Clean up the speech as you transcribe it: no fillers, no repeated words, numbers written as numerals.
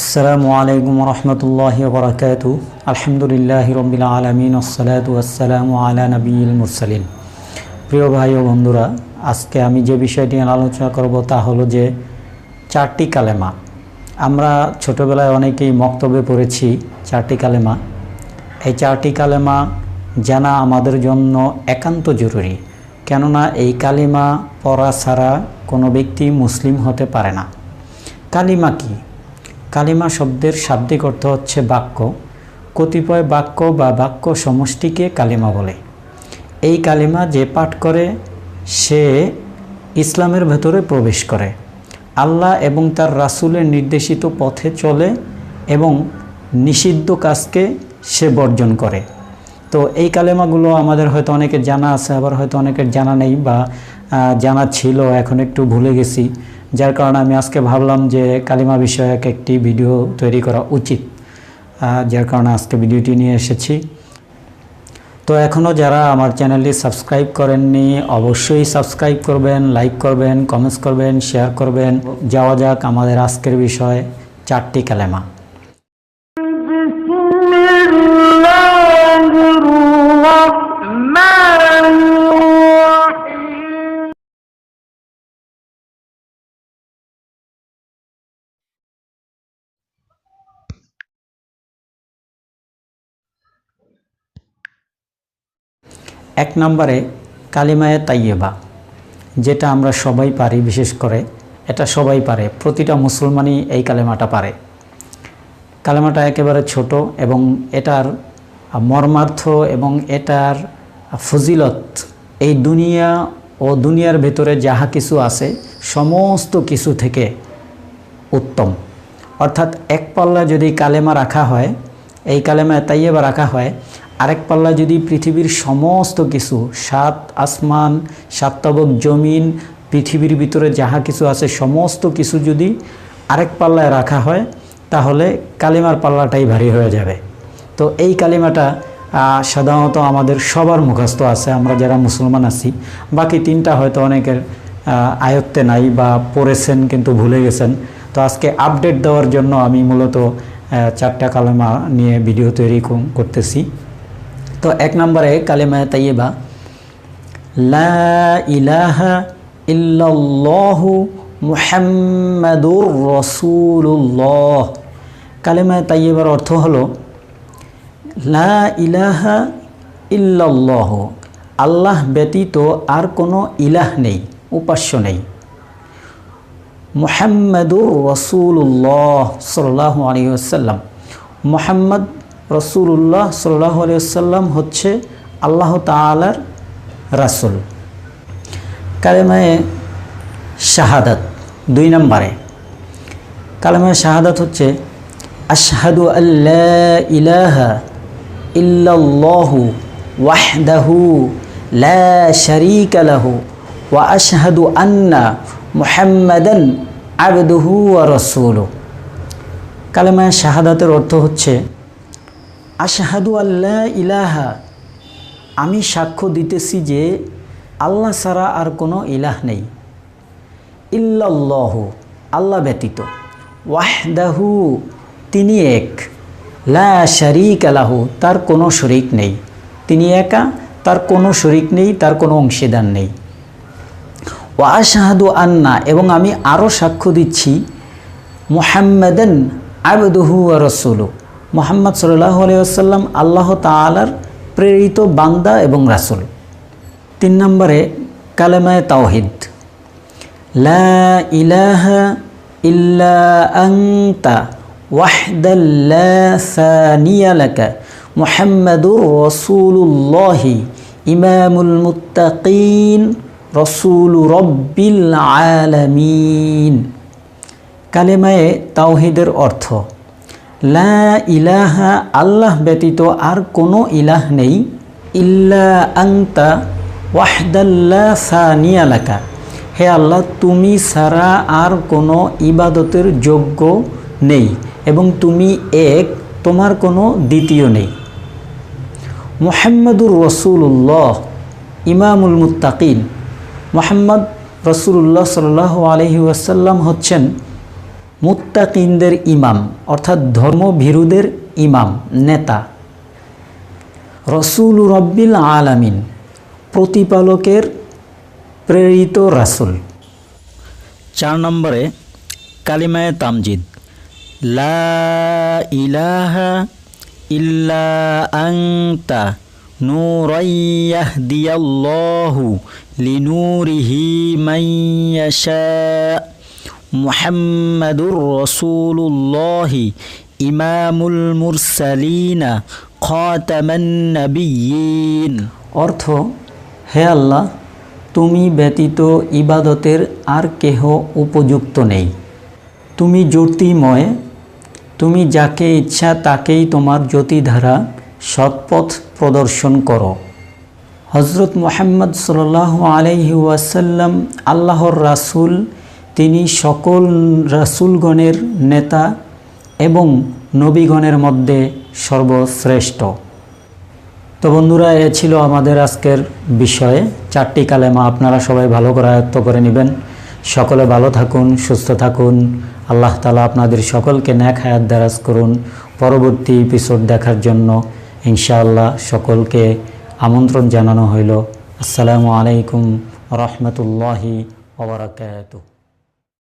আসসালামু আলাইকুম রহমতুল্লাহি ওয়া বারাকাতুহু। আলহামদুলিল্লাহি রাব্বিল আলামিন ওয়াসসালাতু ওয়াসসালামু আলা নবিয়িল মুরসালিন। প্রিয় ভাই ও বন্ধুরা, আজকে আমি যে বিষয়টি নিয়ে আলোচনা করব তা হলো যে চারটি কালেমা। আমরা ছোটোবেলায় অনেকেই মক্তবে পড়েছি চারটি কালেমা। এই চারটি কালেমা জানা আমাদের জন্য একান্ত জরুরি, কেননা এই কালিমা পড়া ছাড়া কোনো ব্যক্তি মুসলিম হতে পারে না। কালিমা কি? কালিমা শব্দের শাব্দিক অর্থ হচ্ছে বাক্য। কতিপয় বাক্য বা বাক্য সমষ্টিকে কালিমা বলে। এই কালিমা যে পাঠ করে সে ইসলামের ভেতরে প্রবেশ করে, আল্লাহ এবং তার রাসূলের নির্দেশিত পথে চলে এবং নিষিদ্ধ কাজকে সে বর্জন করে। তো এই কালেমাগুলো আমাদের হয়তো অনেকের জানা আছে, আবার হয়তো অনেকের জানা নেই বা জানা ছিল, এখন একটু ভুলে গেছি। যার কারণে আমি আজকে ভাবলাম যে কালিমা বিষয়ক একটি ভিডিও তৈরি করা উচিত, যার কারণে আজকে ভিডিওটি নিয়ে এসেছি। তো এখনও যারা আমার চ্যানেলটি সাবস্ক্রাইব করেননি অবশ্যই সাবস্ক্রাইব করবেন, লাইক করবেন, কমেন্টস করবেন, শেয়ার করবেন। যাওয়া যাক আমাদের আজকের বিষয়, চারটি কালেমা। এক নম্বরে কালিমায়ে তাইয়্যিবা, যেটা আমরা সবাই পারি, বিশেষ করে এটা সবাই পারে, প্রতিটা মুসলমানই এই কালেমাটা পারে। কালেমাটা একেবারে ছোট এবং এটার মর্মার্থ এবং এটার ফজিলত এই দুনিয়া ও দুনিয়ার ভেতরে যাহা কিছু আছে সমস্ত কিছু থেকে উত্তম। অর্থাৎ এক পাল্লা যদি কালেমা রাখা হয়, এই কালেমায়ে তাইয়্যিবা রাখা হয়, আরেক পাল্লা যদি পৃথিবীর সমস্ত কিছু, সাত আসমান, সাত তবক জমিন, পৃথিবীর ভিতরে যাহা কিছু আছে সমস্ত কিছু যদি আরেক পাল্লায় রাখা হয়, তাহলে কালিমার পাল্লাটাই ভারী হয়ে যাবে। তো এই কালিমাটা সাধারণত আমাদের সবার মুখস্থ আছে, আমরা যারা মুসলমান আছি। বাকি তিনটা হয়তো অনেকের আয়ত্তে নাই বা পড়েছেন কিন্তু ভুলে গেছেন। তো আজকে আপডেট দেওয়ার জন্য আমি মূলত চারটা কালেমা নিয়ে ভিডিও তৈরি করতেছি। তো এক নম্বরে কালেমায়ে তাইয়্যিবা, লা ইলাহা ইল্লাল্লাহু মুহাম্মাদুর রাসূলুল্লাহ। কালেমায়ে তাইয়্যিবার অর্থ হলো লা ইলাহা ইল্লাল্লাহু, আল্লাহ ব্যতীত আর কোনো ইলাহ নেই, উপাস্য নেই। মুহাম্মাদুর রাসূলুল্লাহ সাল্লাল্লাহু আলাইহি ওয়াসাল্লাম, মুহাম্মদ রাসূলুল্লাহ সাল্লাল্লাহু আলাইহি ওয়াসাল্লাম হচ্ছে আল্লাহ তাআলার রাসূল। কালেমায়ে শাহাদাত দুই নম্বরে, কালেমায়ে শাহাদাত হচ্ছে আশহাদু আল্লা ইলাহা ইল্লাল্লাহু ওয়াহদাহু লা শারীকা লাহু ওয়া আশহাদু আন্না মুহাম্মাদান আবদুহু ওয়া রাসূলুহু। কালেমায়ে শাহাদাতের অর্থ হচ্ছে আশহাদু আল্লা ইলাহা, আমি সাক্ষ্য দিতেছি যে আল্লাহ ছাড়া আর কোনো ইলাহ নেই, ইল্লাল্লাহু, আল্লাহ ব্যতীত, ওয়াহদাহু, তিনি এক, লা শারীকা লাহু, তার কোনো শরীক নেই, তিনি একা, তার কোনো শরীক নেই, তার কোনো অংশীদার নেই। ওয়া আশহাদু আন্না, এবং আমি আরও সাক্ষ্য দিচ্ছি, মুহাম্মাদান আবদুহু ওয়া রাসূলুহু, মুহাম্মদ সাল্লাল্লাহু আলাইহি ওয়াসাল্লাম আল্লাহ তাআলার প্রেরিত বান্দা এবং রাসূল। তিন নম্বরে কালেমায়ে তাওহীদ, লা ইলাহা ইল্লা আনতা ওয়াহদাল লা সানিয়া লাকা মুহাম্মাদুর রাসূলুল্লাহি ইমামুল মুত্তাকিন রাসূলু রাব্বিল আলামিন। কালেমায়ে তাওহীদের অর্থ লা ইলাহা, আল্লাহ ব্যতীত আর কোনো ইলাহ নেই, ইল্লা আনতা ওয়াহদাল লা সানিয়া লাকা, হে আল্লাহ তুমি ছাড়া আর কোনো ইবাদতের যোগ্য নেই এবং তুমি এক, তোমার কোনো দ্বিতীয় নেই। মুহাম্মাদুর রাসূলুল্লাহ ইমামুল মুত্তাকিন, মুহাম্মদ রাসূলুল্লাহ সাল্লাল্লাহু আলাইহি ওয়াসাল্লাম হচ্ছেন মুত্তাকিনদের ইমাম অর্থাৎ ধর্মভীরুদের ইমাম নেতা, রসুল রব্বিল আলামিন প্রতিপালকের প্রেরিত রাসূল। 4 নম্বরে কালিমায়ে তামজিদ, লা ইলাহা ইল্লা আনতা নূরান ইয়াহদিয়াল্লাহু লিনূরিহি মান ইয়াশা মুহাম্মাদুর রাসূলুল্লাহি ইমামুল মুরসালিনা খাতামান নাবিয়্যিন। অর্থ, হে আল্লাহ, তুমি ব্যতীত ইবাদতের আর কেহ উপযুক্ত নেই, তুমি জ্যোতির্ময়, তুমি যাকে ইচ্ছা তাকেই তোমার জ্যোতিধারা সৎপথ প্রদর্শন করো। হজরত মুহাম্মদ সাল্লাল্লাহু আলাইহি ওয়াসাল্লাম আল্লাহর রাসূল, তিনি সকল রাসূলগণের নেতা এবং নবীগণের মধ্যে সর্বশ্রেষ্ঠ। তো বন্ধুরা, এ ছিল আমাদের আজকের বিষয়ে 4টি কালেমা। আপনারা সবাই ভালো করে আয়ত্ত করে নেবেন। সকলে ভালো থাকুন, সুস্থ থাকুন। আল্লাহ তাআলা আপনাদের সকলকে নেক হায়াত দারাজ করুন। পরবর্তী এপিসোড দেখার জন্য ইনশাআল্লাহ সকলকে আমন্ত্রণ জানানো হইল। আসসালামু আলাইকুম ওয়া রাহমাতুল্লাহি ওয়া বারাকাতুহু।